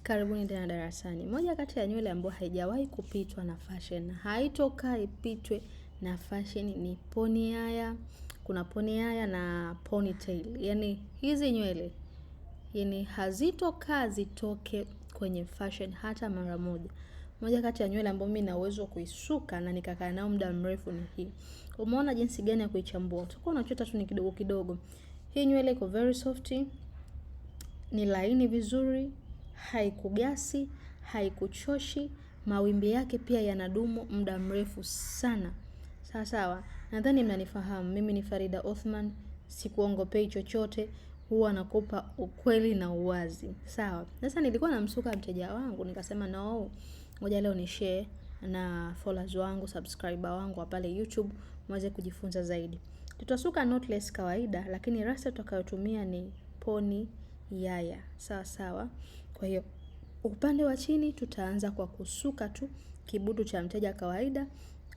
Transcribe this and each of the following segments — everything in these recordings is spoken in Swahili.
Karibuni tena darasani. Moja kati ya nywele ambayo haijawahi kupitwa na fashion, haitokaa ipitwe na fashion ni ponyaya. Kuna ponyaya na ponytail. Yaani hizi nywele hazitokaa zitoke kwenye fashion hata mara moja. Moja kati ya nywele ambayo mimi nina uwezo wa kuisuka na nikakaa nayo muda mrefu ni hii. Umeona jinsi gani ya kuichambua? Utakuwa unachota tu ni kidogo kidogo. Hii nywele iko very soft, ni laini vizuri, haikugasi, haikuchoshi, mawimbi yake pia yanadumu muda mrefu sana. Sawa sawa, nadhani mnanifahamu, mimi ni Farida Othman, sikuongopei chochote, huwa nakupa ukweli na uwazi. Sawa, sasa nilikuwa namsuka mteja wangu, nikasema no, ngoja leo ni share na followers wangu, subscriber wangu wa pale YouTube, mweze kujifunza zaidi. Tutasuka knotless kawaida, lakini rasta tutakayotumia ni pony yaya. Sawa sawa. Kwa hiyo upande wa chini tutaanza kwa kusuka tu kibudu cha mteja kawaida,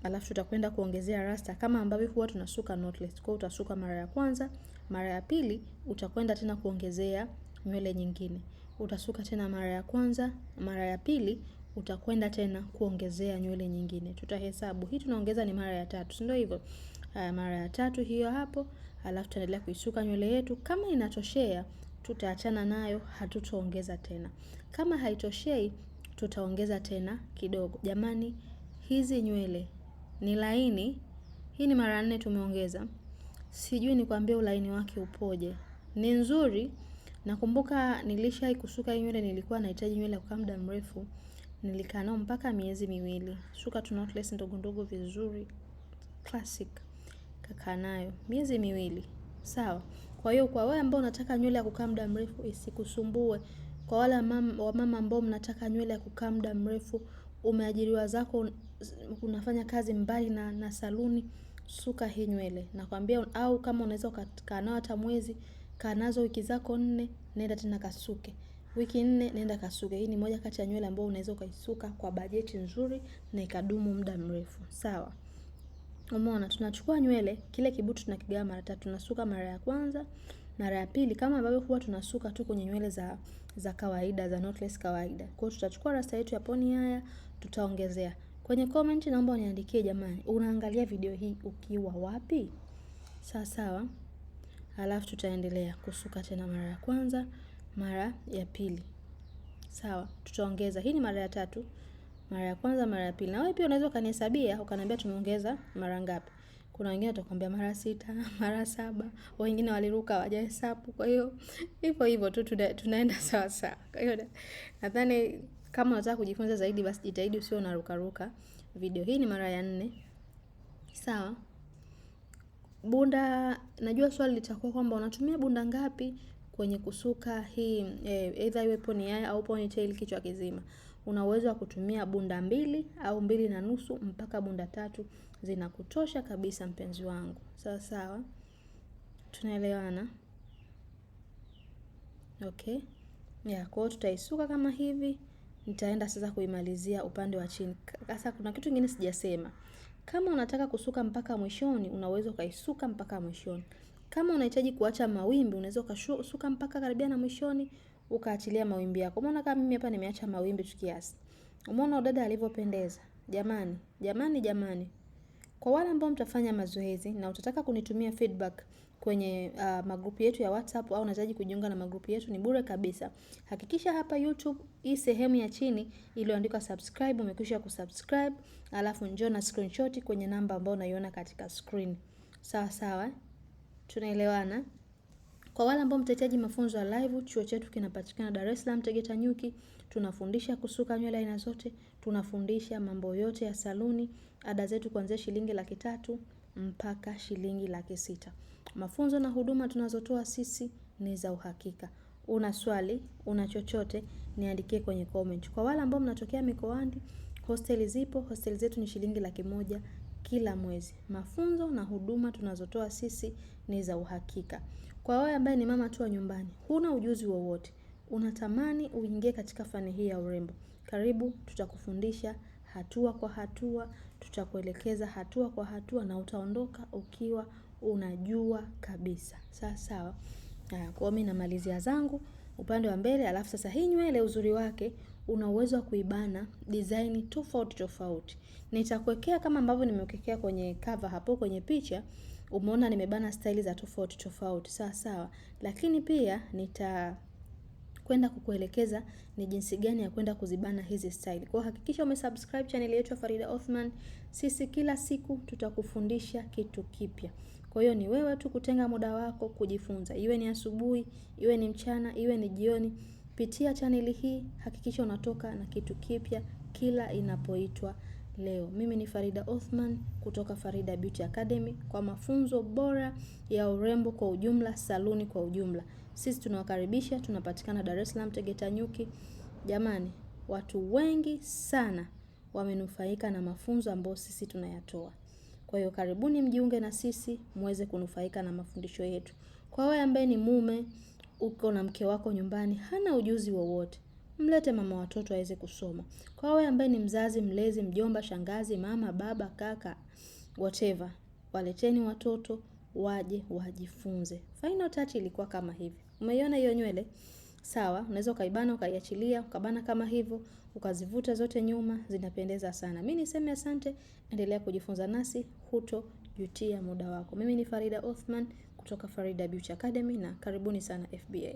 alafu tutakwenda kuongezea rasta kama ambavyo huwa tunasuka knotless. Kwa hiyo utasuka mara ya kwanza, mara ya pili utakwenda tena kuongezea nywele nyingine. Utasuka tena mara ya kwanza, mara ya pili utakwenda tena kuongezea nywele nyingine. Tutahesabu. Hii tunaongeza ni mara ya tatu. Si ndio hivyo? Mara ya tatu hiyo hapo, alafu tutaendelea kuisuka nywele yetu. Kama inatoshea, tutaachana nayo, hatutaongeza tena. Kama haitoshei, tutaongeza tena kidogo. Jamani, hizi nywele ni laini. Hii ni mara 4 tumeongeza. Sijui nikwambie ulaini wake upoje. Ni nzuri. Nakumbuka nilishai kusuka nywele, nilikuwa nahitaji nywele kwa muda mrefu. Nilikaa nao mpaka miezi 2. Suka tu knotless ndogo ndogo vizuri. Classic. Kakaa nayo miezi 2. Sawa. Kwa hiyo kwa wewe ambao unataka nywele ya kukaa muda mrefu isikusumbue. Kwa wale wamama ambao mnataka nywele ya kukaa muda mrefu, umeajiriwa zako, unafanya kazi mbali na saluni, suka hii nywele. Nakwambia, au kama unaweza ukakaa nayo hata mwezi, kaa nazo wiki zako 4, nenda tena kasuke. Wiki 4 nenda kasuke. Hii ni moja kati ya nywele ambayo unaweza ukaisuka kwa bajeti nzuri na ikadumu muda mrefu. Sawa. Umeona, tunachukua nywele, kile kibutu tunakigawa mara 3. Tunasuka mara ya kwanza, mara ya pili kama ambavyo huwa tunasuka tu kwenye nywele za kawaida, za knotless kawaida. Kwa hiyo tutachukua rasta yetu ya pony haya, tutaongezea. Kwenye comment naomba uniandikie jamani, unaangalia video hii ukiwa wapi? Sawa sawa. Alafu tutaendelea kusuka tena mara ya kwanza, mara ya pili. Sawa, tutaongeza. Hii ni mara ya 3. Mara ya kwanza, mara ya pili. Na wewe pia unaweza ukanihesabia, ukaniambia tumeongeza mara ngapi. Kuna wengine watakwambia mara 6, mara 7, wengine waliruka hawajahesabu. Kwa hiyo hivyo tu tunaenda sawa sawa. Kwa hiyo nadhani kama unataka kujifunza zaidi, basi jitahidi usio unaruka video. Hii ni mara ya 4. Sawa. Bunda, najua swali litakuwa kwamba unatumia bunda ngapi kwenye kusuka hii either iwe ponyaya au ponytail kichwa kizima. Una uwezo wa kutumia bunda 2 au 2.5 mpaka bunda 3 zinakutosha kabisa mpenzi wangu. Sawa sawa. Tunaelewana? Okay. Kwa hiyo tutaisuka kama hivi. Nitaenda sasa kuimalizia upande wa chini. Sasa kuna kitu kingine sijasema. Kama unataka kusuka mpaka mwishoni, unaweza ukaisuka mpaka mwishoni. Kama unahitaji kuacha mawimbi, unaweza ukasuka mpaka karibia na mwishoni, ukaachilia mawimbi yako. Umeona kama mimi hapa nimeacha mawimbi tu kiasi. Umeona dada alivyopendeza? Jamani. Kwa wale ambao mtafanya mazoezi na utataka kunitumia feedback kwenye magrupu yetu ya WhatsApp au unahitaji kujiunga na magrupu yetu, ni bure kabisa. Hakikisha hapa YouTube hii sehemu ya chini iliyoandikwa subscribe umekwisha kusubscribe, alafu njoo na screenshot kwenye namba ambayo unaiona katika screen. Sawa sawa. Tunaelewana? Kwa wale ambao mtahitaji mafunzo ya live, chuo chetu kinapatikana Dar es Salaam Tegeta Nyuki. Tunafundisha kusuka nywele aina zote, tunafundisha mambo yote ya saluni. Ada zetu kuanzia shilingi 300,000 mpaka shilingi 600,000. Mafunzo na huduma tunazotoa sisi ni za uhakika. Una swali, una chochote, niandikie kwenye comment. Kwa wale ambao mnatokea mikoani, hosteli zipo, hosteli zetu ni shilingi 100,000 kila mwezi. Mafunzo na huduma tunazotoa sisi ni za uhakika. Kwa wewe ambaye ni mama tu wa nyumbani, huna ujuzi wowote, unatamani uingie katika fani hii ya urembo, karibu, tutakufundisha hatua kwa hatua, tutakuelekeza hatua kwa hatua na utaondoka ukiwa unajua kabisa. Sawa sawa. Kwa mimi namalizia zangu. upande wa mbele. Alafu sasa hii nywele uzuri wake una uwezo wa kuibana design tofauti tofauti. Nitakuwekea kama ambavyo nimekuwekea kwenye cover hapo kwenye picha. Umeona nimebana style za tofauti tofauti, sawa sawa. Lakini pia kwenda kukuelekeza ni jinsi gani ya kwenda kuzibana hizi style. Kwa hakikisha umesubscribe channel yetu ya Farida Othman. Sisi kila siku tutakufundisha kitu kipya. Kwa hiyo ni wewe tu kutenga muda wako kujifunza. Iwe ni asubuhi, iwe ni mchana, iwe ni jioni. Pitia channel hii, hakikisha unatoka na kitu kipya kila inapoitwa leo. Mimi ni Farida Othman kutoka Farida Beauty Academy kwa mafunzo bora ya urembo kwa ujumla, saluni kwa ujumla. Sisi tunawakaribisha, tunapatikana Dar es Salaam Tegeta Nyuki. Jamani, watu wengi sana wamenufaika na mafunzo ambayo sisi tunayatoa. Kwa hiyo karibuni mjiunge na sisi muweze kunufaika na mafundisho yetu. Kwa wewe ambaye ni mume, uko na mke wako nyumbani, hana ujuzi wowote, mlete mama watoto aweze kusoma. Kwa wewe ambaye ni mzazi, mlezi, mjomba, shangazi, mama, baba, kaka, whatever, waleteni watoto waje wajifunze. Final touch ilikuwa kama hivi. Umeiona hiyo nywele? Sawa, unaweza ukaibana, ukaiachilia, ukabana kama hivyo, ukazivuta zote nyuma, zinapendeza sana. Mimi niseme asante, endelea kujifunza nasi, hutojutia muda wako. Mimi ni Farida Othman kutoka Farida Beauty Academy na karibuni sana FBA.